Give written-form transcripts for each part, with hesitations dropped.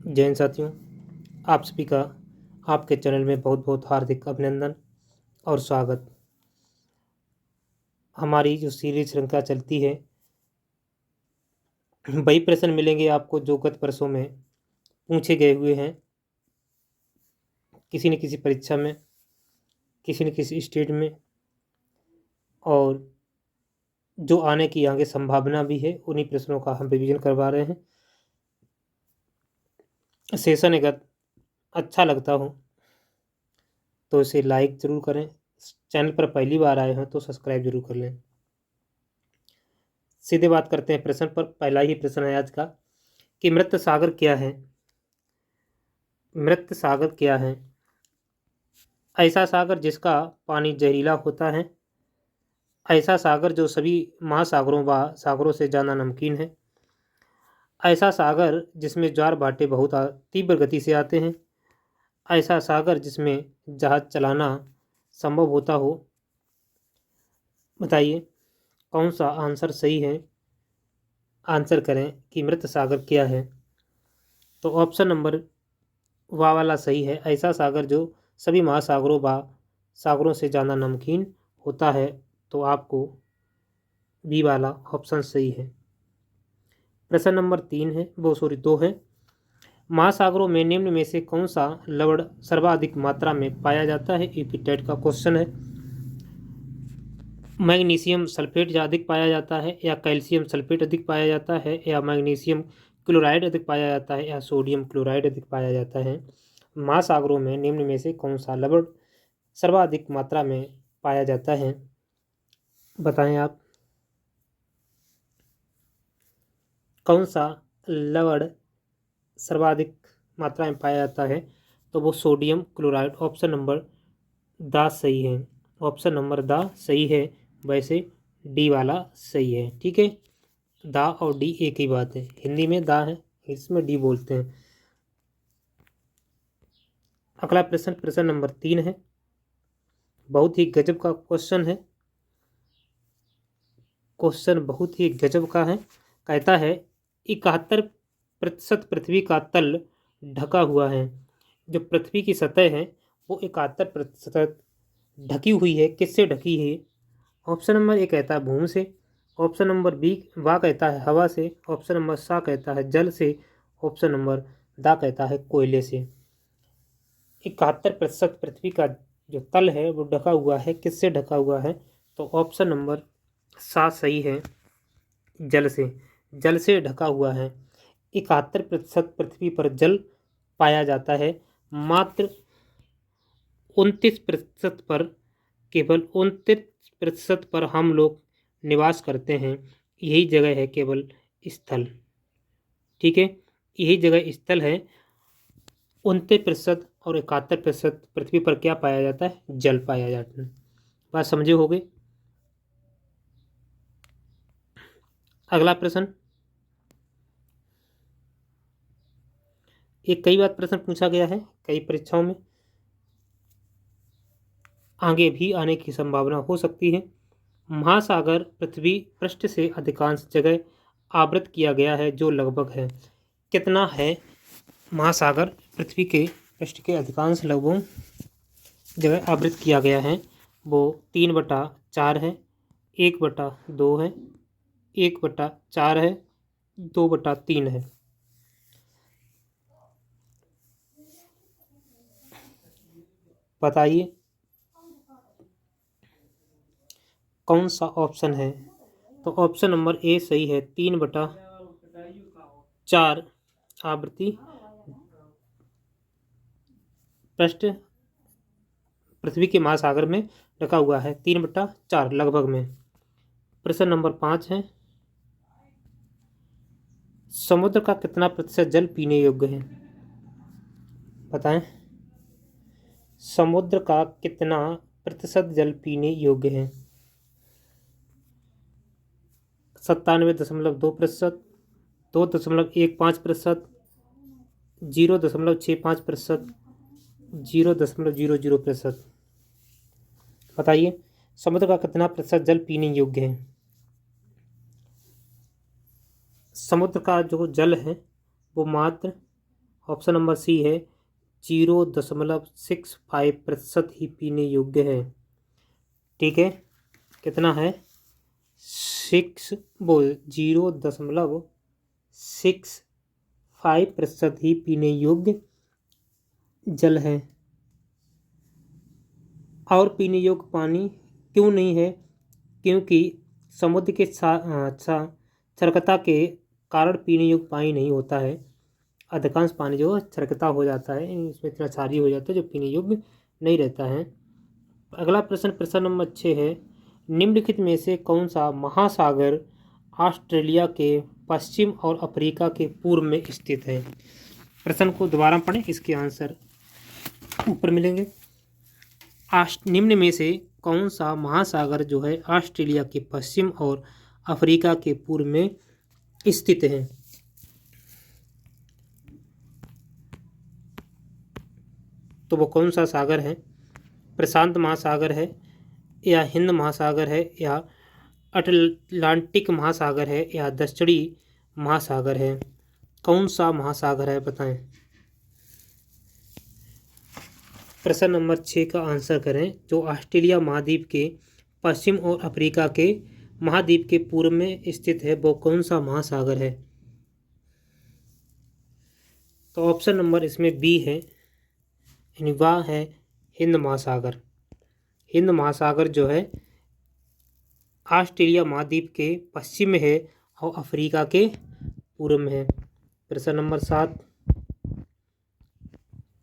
जय हिंद साथियों, आप सभी का आपके चैनल में बहुत बहुत हार्दिक अभिनंदन और स्वागत। हमारी जो सीरीज श्रृंखला चलती है, वही प्रश्न मिलेंगे आपको जो गत वर्षों में पूछे गए हुए हैं, किसी न किसी परीक्षा में, किसी न किसी स्टेट में, और जो आने की आगे संभावना भी है, उन्हीं प्रश्नों का हम रिवीजन करवा रहे हैं। सेशन अगर अच्छा लगता हो तो इसे लाइक ज़रूर करें। चैनल पर पहली बार आए हो तो सब्सक्राइब जरूर कर लें। सीधे बात करते हैं प्रश्न पर। पहला ही प्रश्न है आज का कि मृत सागर क्या है। मृत सागर क्या है? ऐसा सागर जिसका पानी जहरीला होता है, ऐसा सागर जो सभी महासागरों व सागरों से ज़्यादा नमकीन है, ऐसा सागर जिसमें ज्वार भाटे बहुत तीव्र गति से आते हैं, ऐसा सागर जिसमें जहाज चलाना संभव होता हो। बताइए कौन सा आंसर सही है। आंसर करें कि मृत सागर क्या है। तो ऑप्शन नंबर वाह वाला सही है। ऐसा सागर जो सभी महासागरों व सागरों से ज़्यादा नमकीन होता है। तो आपको बी वाला ऑप्शन सही है। प्रश्न नंबर 2 है। महासागरों में निम्न में से कौन सा लवण सर्वाधिक मात्रा में पाया जाता है। यूपी का क्वेश्चन है। मैग्नीशियम सल्फेट अधिक पाया जाता है, या कैल्शियम सल्फेट अधिक पाया जाता है, या मैग्नीशियम क्लोराइड अधिक पाया जाता है, या सोडियम क्लोराइड अधिक पाया जाता है। महासागरों में निम्न में से कौन सा लवण सर्वाधिक मात्रा में पाया जाता है। बताएं आप कौन सा लवण सर्वाधिक मात्रा में पाया जाता है। तो वो सोडियम क्लोराइड। ऑप्शन नंबर दा सही है। ऑप्शन नंबर दा सही है। वैसे डी वाला सही है। ठीक है, दा और डी एक ही बात है। हिंदी में दा है, इसमें डी बोलते हैं। अगला प्रश्न प्रश्न नंबर 3 है। बहुत ही गजब का क्वेश्चन है। क्वेश्चन बहुत ही गजब का है। कहता है 71% पृथ्वी का तल ढका हुआ है। जो पृथ्वी की सतह है वो 71% ढकी हुई है। किससे ढकी है? ऑप्शन नंबर ए कहता है भूमि से। ऑप्शन नंबर बी वा कहता है हवा से। ऑप्शन नंबर सा कहता है जल से। ऑप्शन नंबर दा कहता है कोयले से। 71% पृथ्वी का जो तल है वो ढका हुआ है। किससे ढका हुआ है? तो ऑप्शन नंबर सा सही है, जल से। जल से ढका हुआ है। 71% पृथ्वी पर जल पाया जाता है। मात्र 29% पर, केवल 29% पर हम लोग निवास करते हैं। यही जगह है केवल स्थल। ठीक है, यही जगह स्थल है। 29% और 71% पृथ्वी पर क्या पाया जाता है? जल पाया जाता है। बात समझे होगे। अगला प्रश्न। ये कई बार प्रश्न पूछा गया है कई परीक्षाओं में, आगे भी आने की संभावना हो सकती है। महासागर पृथ्वी पृष्ठ से अधिकांश जगह आवृत किया गया है, जो लगभग है। कितना है महासागर पृथ्वी के पृष्ठ के अधिकांश लगभग जगह आवृत किया गया है? वो 3/4 है, 1/2 है, 1/4 है, 2/3 है। बताइए कौन सा ऑप्शन है। तो ऑप्शन नंबर ए सही है। 3/4 आवृत्ति पृष्ठ पृथ्वी के महासागर में ढका हुआ है। 3/4 लगभग में। प्रश्न नंबर 5 है। समुद्र का कितना प्रतिशत जल पीने योग्य है? बताएं समुद्र का कितना प्रतिशत जल पीने योग्य है? 97.2%, 2.15%, 0.65%, 0.00%। बताइए समुद्र का कितना प्रतिशत जल पीने योग्य है? समुद्र का जो जल है वो मात्र ऑप्शन नंबर सी है 0.65% ही पीने योग्य है। ठीक है, कितना है 0.65% ही पीने योग्य जल है। और पीने योग्य पानी क्यों नहीं है? क्योंकि समुद्र के क्षारकता के कारण पीने योग्य पानी नहीं होता है। अधिकांश पानी जो है क्षारकता हो जाता है, इसमें इतना क्षारीय हो जाता है जो पीने योग्य नहीं रहता है। अगला प्रश्न, प्रश्न नंबर 6 है, निम्नलिखित में से कौन सा महासागर ऑस्ट्रेलिया के पश्चिम और अफ्रीका के पूर्व में स्थित है? प्रश्न को दोबारा पढ़ें, इसके आंसर ऊपर मिलेंगे। निम्न में से कौन सा महासागर जो है ऑस्ट्रेलिया के पश्चिम और अफ्रीका के पूर्व में स्थित है? तो वो कौन सा सागर है? प्रशांत महासागर है, या हिंद महासागर है, या अटलांटिक महासागर है, या दक्षिणी महासागर है? कौन सा महासागर है बताएं। प्रश्न नंबर 6 का आंसर करें। जो ऑस्ट्रेलिया महाद्वीप के पश्चिम और अफ्रीका के महाद्वीप के पूर्व में स्थित है वो कौन सा महासागर है? तो ऑप्शन नंबर इसमें बी है, यानी वह है हिंद महासागर। हिंद महासागर जो है ऑस्ट्रेलिया महाद्वीप के पश्चिम में है और अफ्रीका के पूर्व में है। प्रश्न नंबर 7,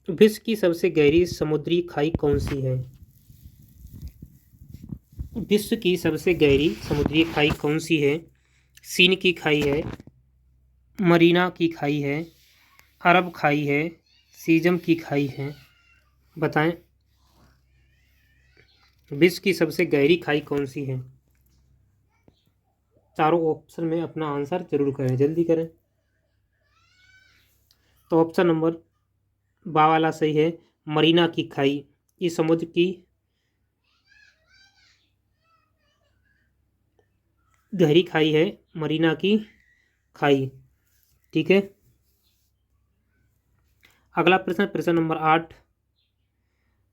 विश्व की सबसे गहरी समुद्री खाई कौन सी है? विश्व की सबसे गहरी समुद्री खाई कौन सी है? सीन की खाई है, मरीना की खाई है, अरब खाई है, सीजम की खाई है? बताएं, विश्व की सबसे गहरी खाई कौन सी है? चारों ऑप्शन में अपना आंसर जरूर करें, जल्दी करें। तो ऑप्शन नंबर बा वाला सही है, मरीना की खाई। ये समुद्र की गहरी खाई है, मरीना की खाई। ठीक है, अगला प्रश्न, प्रश्न नंबर 8,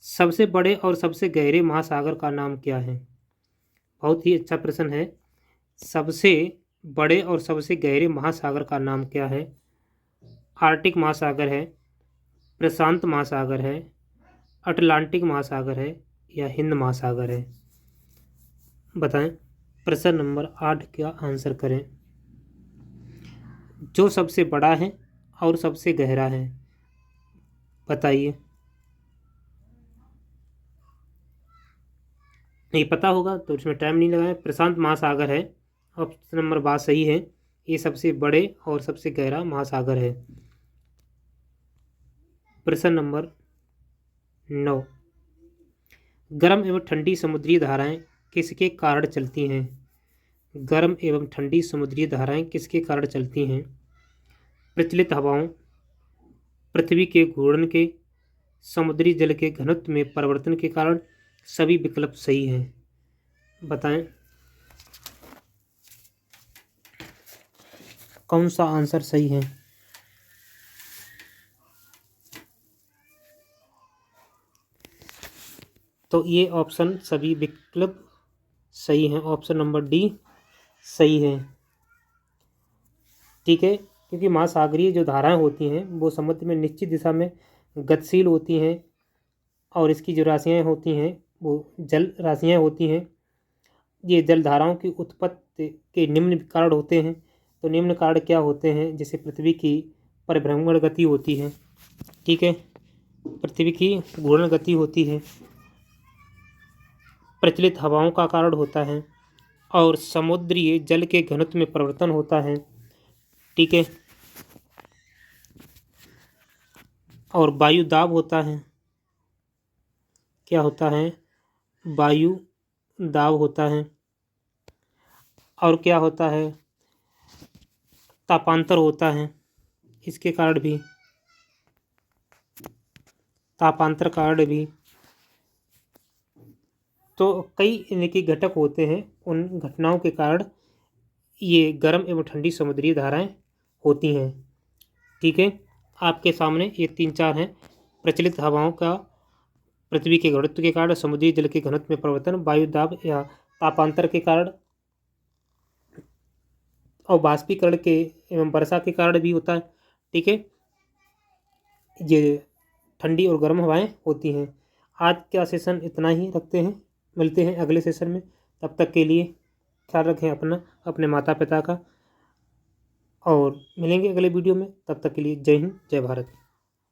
सबसे बड़े और सबसे गहरे महासागर का नाम क्या है? बहुत ही अच्छा प्रश्न है। सबसे बड़े और सबसे गहरे महासागर का नाम क्या है? आर्कटिक महासागर है, प्रशांत महासागर है, अटलांटिक महासागर है, या हिंद महासागर है? बताएं, प्रश्न नंबर 8 का आंसर करें। जो सबसे बड़ा है और सबसे गहरा है, बताइए। नहीं पता होगा तो इसमें टाइम नहीं लगाएं। प्रशांत महासागर है, ऑप्शन नंबर बात सही है। ये सबसे बड़े और सबसे गहरा महासागर है। प्रश्न नंबर 9, गर्म एवं ठंडी समुद्री धाराएं किसके कारण चलती हैं? गर्म एवं ठंडी समुद्री धाराएं किसके कारण चलती हैं? प्रचलित हवाओं, पृथ्वी के घूर्णन के, समुद्री जल के घनत्व में परिवर्तन के कारण? सभी विकल्प सही हैं, बताएं कौन सा आंसर सही है? तो ये ऑप्शन सभी विकल्प सही हैं, ऑप्शन नंबर डी सही है। ठीक है, क्योंकि महासागरीय जो धाराएं होती हैं वो समुद्र में निश्चित दिशा में गतिशील होती हैं और इसकी जो राशियाँ होती हैं वो जल राशियाँ होती हैं। ये जल धाराओं की उत्पत्ति के निम्न कारण होते हैं। तो निम्न कारण क्या होते हैं? जैसे पृथ्वी की परिभ्रमण गति होती है, ठीक है, पृथ्वी की घूर्णन गति होती है, प्रचलित हवाओं का कारण होता है, और समुद्रीय जल के घनत्व में परिवर्तन होता है। ठीक है, और वायु दाब होता है। क्या होता है? वायु दाब होता है। और क्या होता है? तापांतर होता है। इसके कारण भी तापांतर कारण भी तो कई इनके घटक होते हैं। उन घटनाओं के कारण ये गर्म एवं ठंडी समुद्री धाराएं होती हैं। ठीक है, आपके सामने ये 3-4 हैं। प्रचलित हवाओं का पृथ्वी के गुरुत्व के कारण, समुद्री जल के घनत्व में परिवर्तन, वायु दाब या तापांतर के कारण और बाष्पीकरण के एवं वर्षा के कारण भी होता है। ठीक है, ये ठंडी और गर्म हवाएं होती हैं। आज का सेशन इतना ही रखते हैं, मिलते हैं अगले सेशन में। तब तक के लिए ख्याल रखें अपना, अपने माता पिता का, और मिलेंगे अगले वीडियो में। तब तक के लिए जय हिंद, जय भारत।